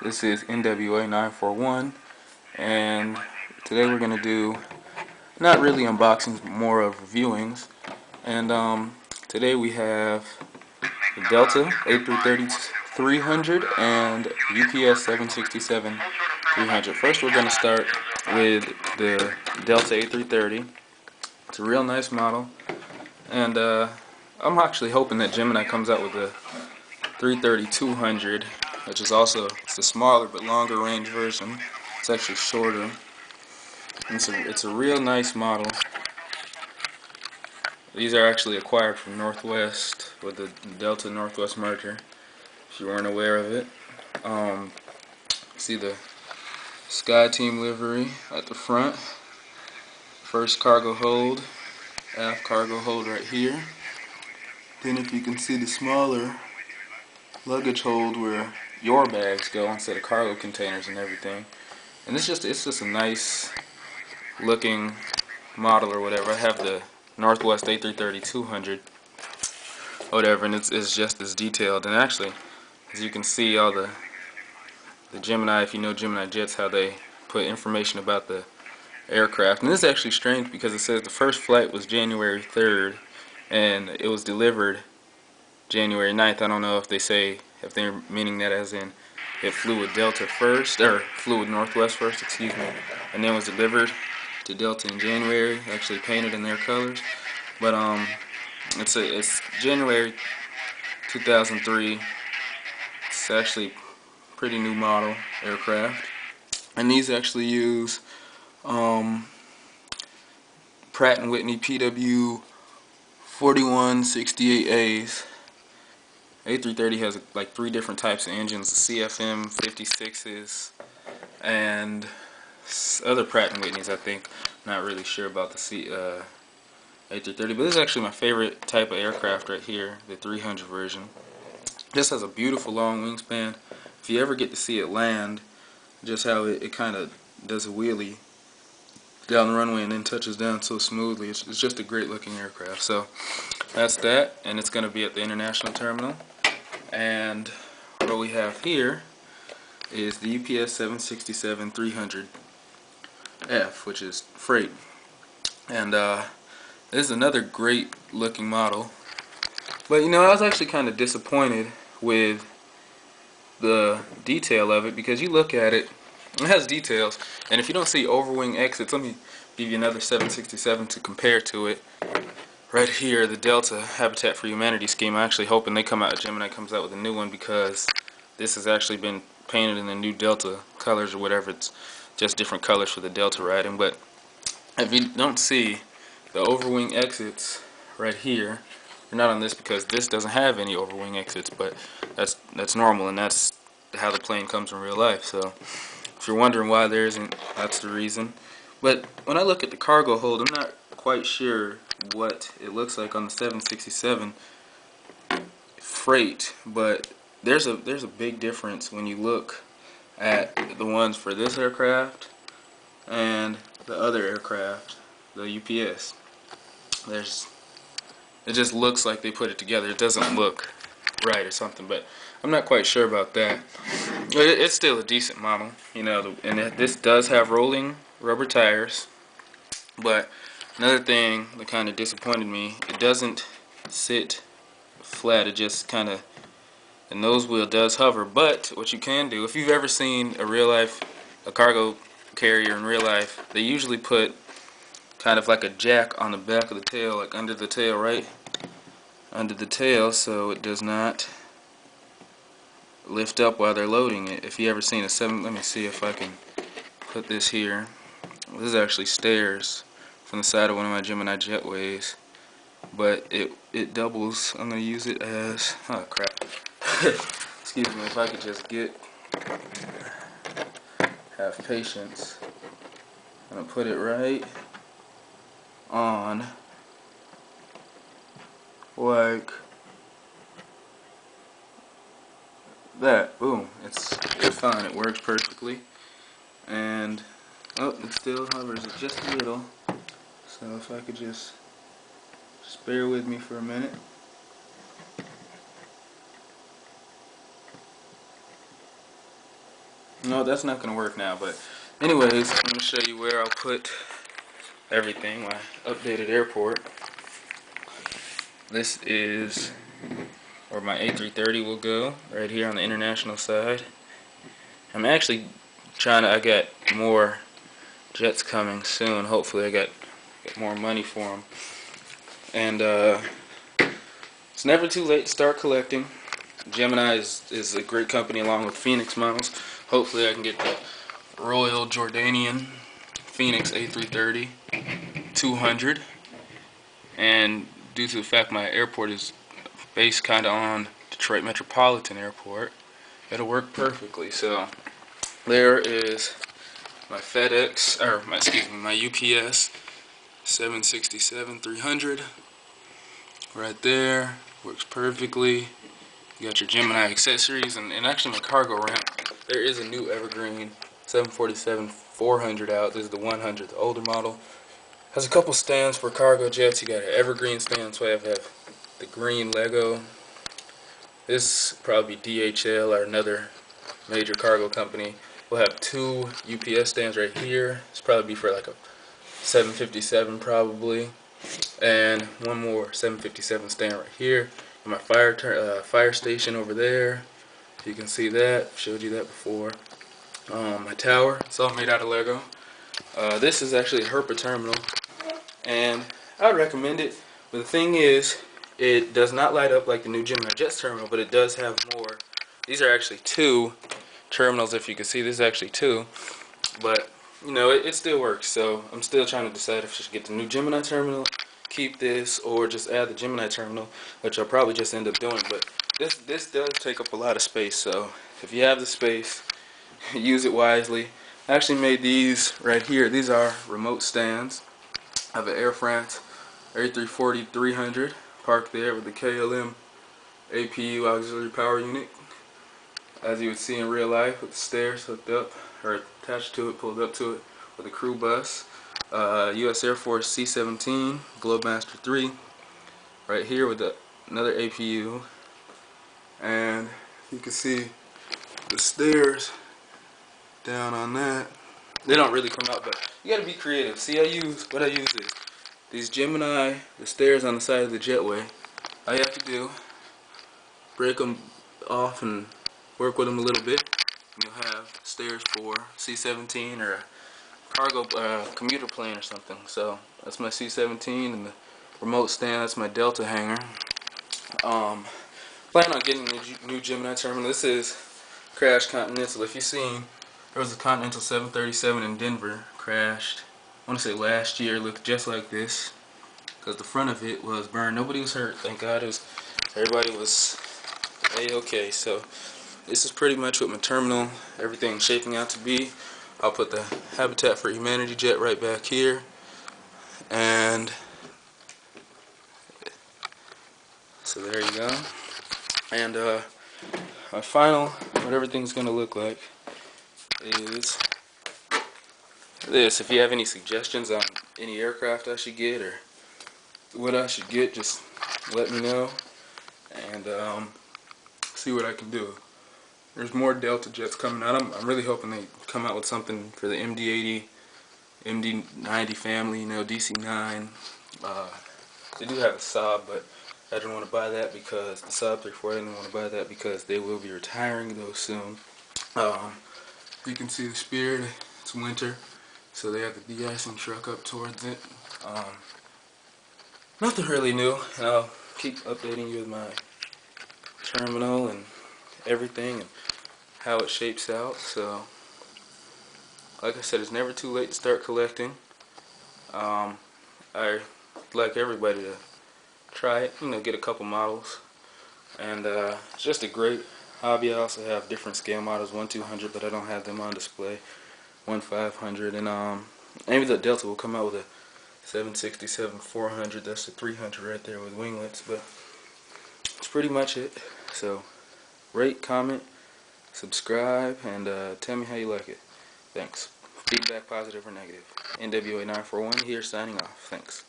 This is NWA 941, and today we're gonna do not really unboxings, but more of reviewings. And today we have the Delta A330 300 and UPS 767 300. First, we're gonna start with the Delta A330. It's a real nice model, and I'm actually hoping that Gemini comes out with the 330 200, which is also it's a smaller but longer range version. It's actually shorter. It's a real nice model. These are actually acquired from Northwest with the Delta Northwest merger, if you weren't aware of it. See the Sky Team livery at the front. First cargo hold, aft cargo hold right here. Then if you can see the smaller luggage hold where your bags go instead of cargo containers and everything. And it's just a nice looking model or whatever. I have the Northwest A330 200 whatever, and it's just as detailed. And actually, as you can see, all the Gemini, if you know Gemini jets, how they put information about the aircraft. And this is actually strange because it says the first flight was January 3rd and it was delivered January 9th. I don't know if they're meaning that as in it flew with Delta first, or flew with Northwest first, excuse me, and then was delivered to Delta in January, actually painted in their colors. But it's January 2003. It's actually a pretty new model aircraft, and these actually use Pratt & Whitney PW 4168As. A330 has like 3 different types of engines: the CFM 56s and other Pratt & Whitneys, I think. Not really sure about the A330, but this is actually my favorite type of aircraft right here, the 300 version. This has a beautiful long wingspan. If you ever get to see it land, just how it kind of does a wheelie down the runway and then touches down so smoothly, it's just a great looking aircraft. So that's that, and it's going to be at the international terminal. And what we have here is the UPS 767 300F, which is freight. And this is another great looking model. But you know, I was actually kind of disappointed with the detail of it, because you look at it, it has details, and if you don't see overwing exits, let me give you another 767 to compare to it. Right here, the Delta Habitat for Humanity scheme. I'm actually hoping Gemini comes out with a new one, because this has actually been painted in the new Delta colors or whatever. It's just different colors for the Delta writing. But if you don't see the overwing exits right here, you're not on this, because this doesn't have any overwing exits, but that's normal, and that's how the plane comes in real life. So if you're wondering why there isn't, that's the reason. But when I look at the cargo hold, I'm not quite sure what it looks like on the 767 freight, but there's a big difference when you look at the ones for this aircraft and the other aircraft, the UPS. It just looks like they put it together. It doesn't look right or something, but I'm not quite sure about that. But it's still a decent model, you know. And this does have rolling rubber tires. But another thing that kind of disappointed me, it doesn't sit flat. It just kind of, the nose wheel does hover. But what you can do, if you've ever seen a cargo carrier in real life, they usually put kind of like a jack on the back of the tail, like under the tail, right under the tail, so it does not lift up while they're loading it. If you ever seen let me see if I can put this here. This is actually stairs from the side of one of my Gemini jetways, but it doubles. I'm gonna use it as, oh crap. Excuse me, if I could just have patience. I'm gonna put it right on, like that. Boom. It's fine. It works perfectly. And oh, it still hovers just a little. So if I could just bear with me for a minute. No, that's not gonna work now. But anyways, I'm gonna show you where I'll put everything. My updated airport. This is where my A330 will go, right here on the international side. I'm actually I got more jets coming soon. Hopefully I get more money for them. And it's never too late to start collecting. Gemini is a great company along with Phoenix models. Hopefully I can get the Royal Jordanian Phoenix A330 200. And due to the fact my airport is based kind of on Detroit Metropolitan Airport, it'll work perfectly. So there is my FedEx, or my UPS 767-300 right there. Works perfectly. You got your Gemini accessories, and actually my cargo ramp. There is a new Evergreen 747-400 out. This is the 100, the older model. Has a couple stands for cargo jets. You got an Evergreen stand, so I have the green Lego. This probably DHL or another major cargo company. We'll have two UPS stands right here. It's probably be for like a 757 probably, and one more 757 stand right here. And my fire station over there. You can see that. Showed you that before. My tower. It's all made out of Lego. This is actually a Herpa terminal, and I would recommend it. But the thing is, it does not light up like the new Gemini Jets terminal, but it does have more. These are actually two terminals, if you can see. This is actually two, but you know, it still works. So I'm still trying to decide if I should get the new Gemini terminal, keep this, or just add the Gemini terminal, which I'll probably just end up doing. But this does take up a lot of space, so if you have the space, use it wisely. I actually made these right here. These are remote stands. I have an Air France A340-300 parked there with the KLM APU auxiliary power unit, as you would see in real life, with the stairs hooked up or attached to it, pulled up to it, with a crew bus. U.S. Air Force C-17 Globemaster 3 right here with another APU, and you can see the stairs down on that. They don't really come out, but you gotta be creative. See, what I use is these Gemini, the stairs on the side of the jetway. All you have to do, break them off and work with them a little bit. You'll have stairs for C-17 or a cargo commuter plane or something. So that's my C-17, and the remote stand, that's my Delta hangar. Plan on getting the new Gemini terminal. This is Crash Continental. If you've seen, there was a Continental 737 in Denver, crashed, I want to say last year. Looked just like this, because the front of it was burned. Nobody was hurt, thank God. Everybody was A-okay. So this is pretty much what my terminal, everything's shaping out to be. I'll put the Habitat for Humanity jet right back here, and so there you go. And my final, what everything's gonna look like is this. If you have any suggestions on any aircraft I should get or what I should get, just let me know, and see what I can do. There's more Delta jets coming out. I'm really hoping they come out with something for the MD-80, MD-90 family, you know, DC-9. They do have a Saab, but I didn't want to buy that because the Saab 340, I didn't want to buy that because they will be retiring those soon. You can see the Spirit, it's winter, so they have the de-icing truck up towards it. Nothing really new, and I'll keep updating you with my terminal and everything and how it shapes out. So like I said, it's never too late to start collecting. I'd like everybody to try it, you know, get a couple models, and it's just a great hobby. I also have different scale models, 1/200, but I don't have them on display, 1/500, and maybe the Delta will come out with a 767-400. That's the 300 right there with winglets. But that's pretty much it. So rate, comment, subscribe, and tell me how you like it. Thanks. Feedback, positive or negative. NWA 941 here, signing off. Thanks.